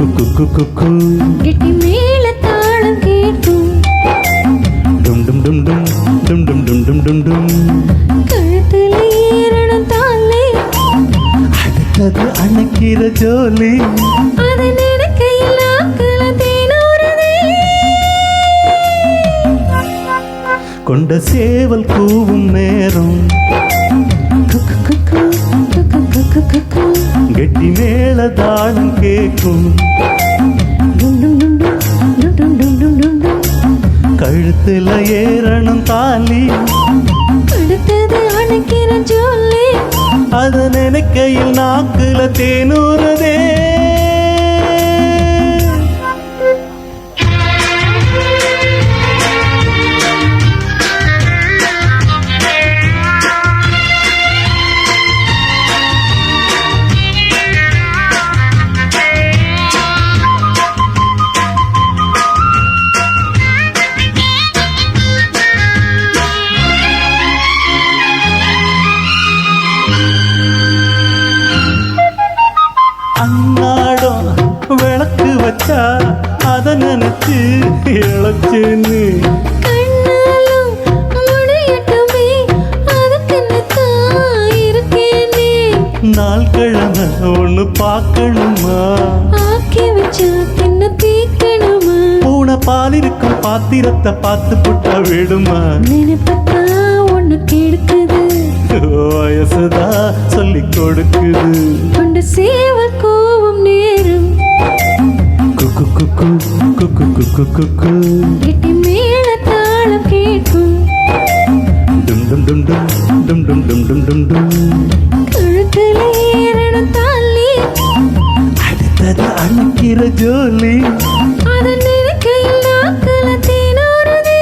கெட்டி மேல தாளம் கேட்கும் டும் டும் டும் டும் டும் டும் டும் டும் டும் டும் கழுத்துல ஏறணும் தாலே அடுத்தது அணைக்கிற ஜோலி அது நினைக்கையில் நாக்குல தேனூறுதே கொண்ட சேவல் கூவும் நேரம் கெட்டி மேல தாளம் கேட்கும் கழுத்துல ஏறணும் தாலி அடுத்தது அணைக்கிற ஜோலி அத நினைக்கையில் நாக்குல தேனூறுதே அன்னாடம் விளக்கு வச்சா அத நினைச்சு இழைச்சேன்னு கண்ணாலும் முடியட்டுமே அதுக்குன்னுதான் இருக்கேனே நாள் கிழமை ஒண்ணு பார்க்கணுமா ஆக்கி வச்சா தின்ன தீக்கணுமா பூனை பால் இருக்கும் பாத்திரத்தை பார்த்து புட்டா விடுமா நினைப்பத்தா ஒண்ணு கெடுக்குது வயசுதா சொல்லி கொடுக்குது கொண்டு சேவல் கோவம் நேரம் குக்கு குக்கு குக்கு குக்கு குக்கு கெட்டி மேல தாளம் கேட்கும் டும் டும் டும் டும் டும் டும் டும் டும் டும் டும் கழுத்துல ஏறணும் தாலி அடுத்தது அணைக்கிற ஜோலி அது நினைக்கையில் நாக்குல தேனூறுதே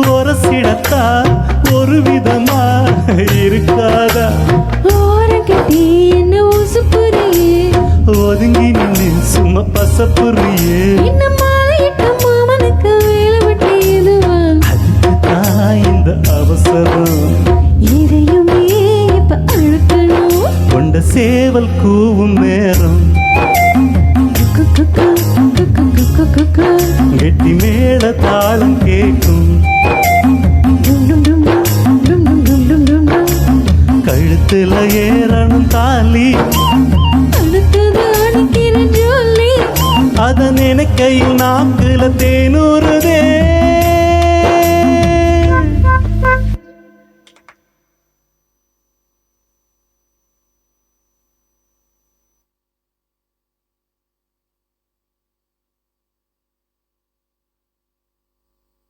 உரசிடத்தா ஒரு விதமா இருக்காதா ஓரங்கட்டி என்ன உசுப்புறியே ஒதுங்கி நின்று சும்மா பசப்புறியே என்ன மாலையிட்ட மாமனுக்கு வேலை விட்டு எதுவா அதுக்குதான் இந்த அவசரம் இதையுமே இப்ப அழுக்கணும் கொண்ட சேவல் கூவும் நேரம் கெட்டி மேல தாளம் கேட்கும் கழுத்துல ஏறணும் தாலி அடுத்தது அணைக்கிற ஜோலி அத நினைக்கையில் நாக்குல தேனூறுதே